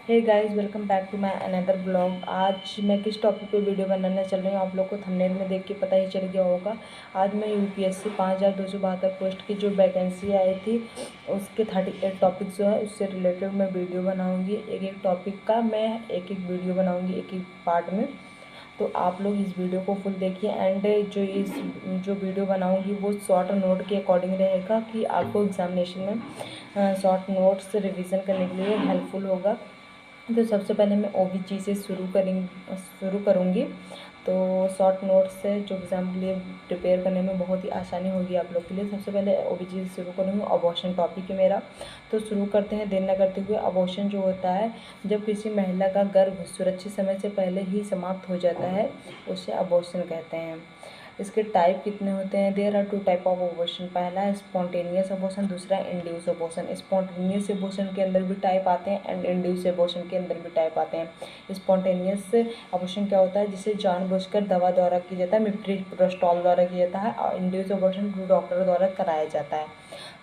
Hey guys, welcome back to my another blog. आज मैं किस टॉपिक पे वीडियो बनाने चल रही हूँ आप लोग को थंबनेल में देख के पता ही चल गया होगा। आज मैं यूपीएससी 5272 पोस्ट की जो वैकेंसी आई थी उसके 38 टॉपिक जो है उससे रिलेटेड मैं वीडियो बनाऊँगी। एक एक टॉपिक का मैं एक एक वीडियो बनाऊँगी एक एक पार्ट में। तो आप लोग इस वीडियो को फुल देखिए एंड जो वीडियो बनाऊंगी वो शॉर्ट नोट के अकॉर्डिंग रहेगा कि आपको एग्जामिनेशन में शॉर्ट नोट्स रिवीजन करने के लिए हेल्पफुल होगा। तो सबसे पहले मैं ओबीजी से शुरू करूँगी। तो शॉर्ट नोट्स से जो एग्ज़ाम के लिए प्रिपेयर करने में बहुत ही आसानी होगी आप लोग के लिए। सबसे पहले ओबीजी से शुरू करूँगी। अबॉर्शन टॉपिक है मेरा, तो शुरू करते हैं देर न करते हुए। अबॉर्शन जो होता है जब किसी महिला का गर्भ सुरक्षित समय से पहले ही समाप्त हो जाता है उसे अबॉर्शन कहते हैं। इसके टाइप कितने होते हैं? There are 2 type of abortion. पहला है स्पॉन्टेनियस अबॉर्शन, दूसरा इंड्यूस अबॉर्शन। स्पॉन्टेनियस अबॉर्शन के अंदर भी टाइप आते हैं एंड इंड्यूस अबॉर्शन के अंदर भी टाइप आते हैं। स्पॉन्टेनियस अबॉर्शन क्या होता है? जिसे जानबूझकर दवा द्वारा किया जाता है, मिप्रिप्रोस्टॉल द्वारा किया जाता है। और इंड्यूस अबॉर्शन डॉक्टर द्वारा कराया जाता है।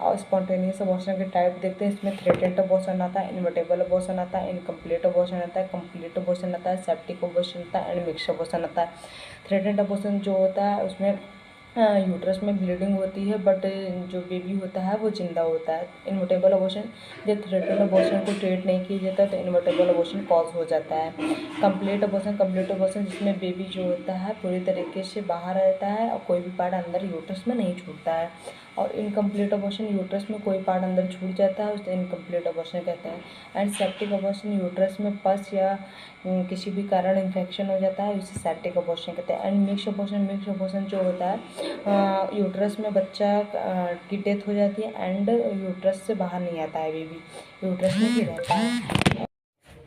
और स्पॉन्टेनियस अबॉर्शन के टाइप देखते हैं। इसमें थ्रेटेंड अबॉर्शन आता है, इनवर्टेबल अबॉर्शन आता है, इनकम्प्लीट अबॉर्शन आता है, कंप्लीट अबॉर्शन आता है, सेप्टिक अबॉर्शन आता है एंड मिक्स अबॉर्शन आता है। थ्रेटेंड अबॉर्शन जो होता है उसमें यूट्रस में ब्लीडिंग होती है बट जो बेबी होता है वो जिंदा होता है। इनवर्टेबल अबॉर्शन, जब थ्रेटेंड अबॉर्शन को ट्रीट नहीं किया जाता तो इनवर्टेबल अबॉर्शन कॉज हो जाता है। कंप्लीट अबॉर्शन जिसमें बेबी जो होता है पूरी तरीके से बाहर रहता है और कोई भी पार्ट अंदर यूट्रस में नहीं छूटता है। और इनकम्प्लीट अबॉर्शन, यूट्रस में कोई पार्ट अंदर छूट जाता है उसे इनकम्प्लीट अबॉर्शन कहते हैं। एंड सेप्टिक अबॉर्शन, यूट्रस में पस या किसी भी कारण इन्फेक्शन हो जाता है उसे सेप्टिक अबॉर्शन कहते हैं। एंड मिक्स अबॉर्शन जो होता है यूट्रस में बच्चा की डेथ हो जाती है एंड यूट्रस से बाहर नहीं आता है, बेबी यूट्रस में ही रहता है।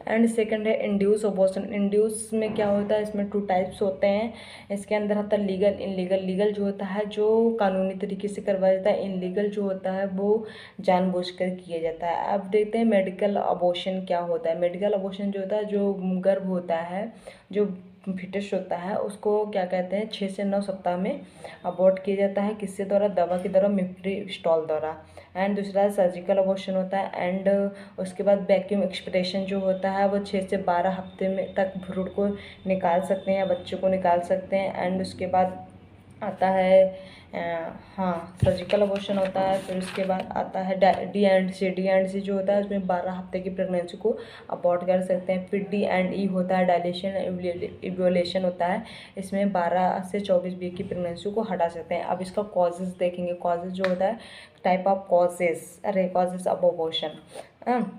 एंड सेकंड है इंड्यूस अबॉर्शन। इंड्यूस में क्या होता है? इसमें 2 टाइप्स होते हैं। इसके अंदर आता है लीगल, इनलीगल। लीगल जो होता है जो कानूनी तरीके से करवाया जाता है, इनलीगल जो होता है वो जानबूझकर किया जाता है। अब देखते हैं मेडिकल अबॉर्शन क्या होता है। मेडिकल अबॉर्शन जो होता है, जो गर्भ होता है, जो फिटस होता है उसको क्या कहते हैं, 6 से 9 सप्ताह में अबॉर्ट किया जाता है। किससे द्वारा? दवा के द्वारा, मिप्रिस्टॉल द्वारा। एंड दूसरा सर्जिकल अबॉर्शन होता है। एंड उसके बाद वैक्यूम एक्सप्रेशन जो होता है वो 6 से 12 हफ्ते में तक भ्रूण को निकाल सकते हैं या बच्चों को निकाल सकते हैं। एंड उसके बाद आता है सर्जिकल अबॉर्शन होता है। फिर उसके बाद आता है डी एंड सी जो होता है उसमें 12 हफ्ते की प्रेगनेंसी को अबॉर्ट कर सकते हैं। फिर डी एंड ई होता है डायलेशन इवोल्यूशन होता है, इसमें 12 से 24 वीक की प्रेगनेंसी को हटा सकते हैं। अब इसका कॉजेज़ देखेंगे। कॉजेज़ जो होता है, type of causes of abortion.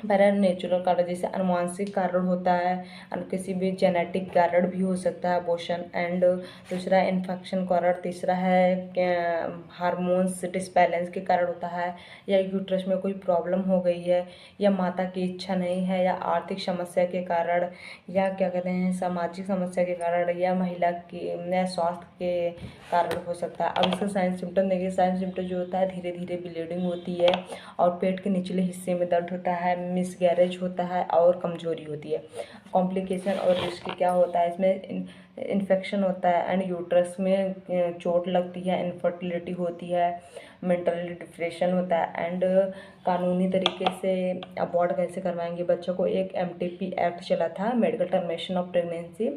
पहला नेचुरल कारण, जैसे अनुवांशिक कारण होता है, किसी भी जेनेटिक कारण भी हो सकता है अबॉर्शन। एंड दूसरा इन्फेक्शन कारण। तीसरा है हार्मोन्स डिसबैलेंस के कारण होता है, या यूट्रस में कोई प्रॉब्लम हो गई है, या माता की इच्छा नहीं है, या आर्थिक समस्या के कारण, या क्या कहते हैं सामाजिक समस्या के कारण, या महिला की स्वास्थ्य के कारण हो सकता है। अब इसका साइन सिम्टम देखिए। साइन सिम्टम जो होता है, धीरे धीरे ब्लीडिंग होती है और पेट के निचले हिस्से में दर्द होता है, मिसगैरेज होता है और कमजोरी होती है। कॉम्प्लिकेशन और रिस्क क्या होता है? इसमें इन्फेक्शन होता है एंड यूट्रस में चोट लगती है, इनफर्टिलिटी होती है, मेंटली डिप्रेशन होता है। एंड कानूनी तरीके से अबॉर्ट कैसे करवाएंगे बच्चों को? एक एमटीपी एक्ट चला था, मेडिकल टर्मिनेशन ऑफ प्रेगनेंसी,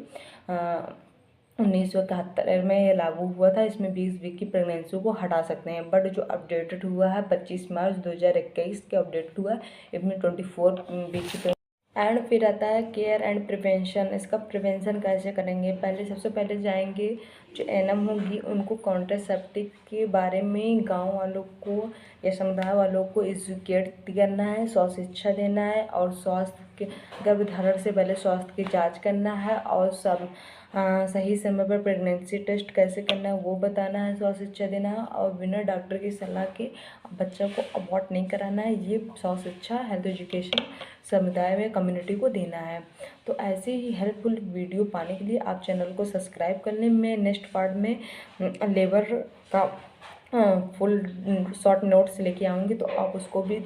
1971 में ये लागू हुआ था। इसमें 20 वीक की प्रेगनेंसी को हटा सकते हैं। बट जो अपडेटेड हुआ है 25 मार्च 2021 के अपडेट हुआ है, इसमें 24 वीक की। एंड फिर आता है केयर एंड प्रिवेंशन। इसका प्रिवेंशन कैसे करेंगे? सबसे पहले जाएंगे, जो एनएम होगी उनको कॉन्ट्रासेप्टिव के बारे में गांव वालों को या समुदाय वालों को एजुकेट करना है, स्वास्थ्य शिक्षा देना है और स्वास्थ्य के गर्भधारण से पहले स्वास्थ्य की जांच करना है और सब सही समय पर प्रेगनेंसी टेस्ट कैसे करना है वो बताना है, स्वास्थ्य शिक्षा देना है और बिना डॉक्टर की सलाह के बच्चा को अबॉर्ट नहीं कराना है। ये स्वास्थ्य शिक्षा, हेल्थ एजुकेशन समुदाय में कम्युनिटी को देना है। तो ऐसे ही हेल्पफुल वीडियो पाने के लिए आप चैनल को सब्सक्राइब कर लें। मैं नेक्स्ट पार्ट में लेबर का फुल शॉर्ट नोट्स लेके आऊँगी, तो आप उसको भी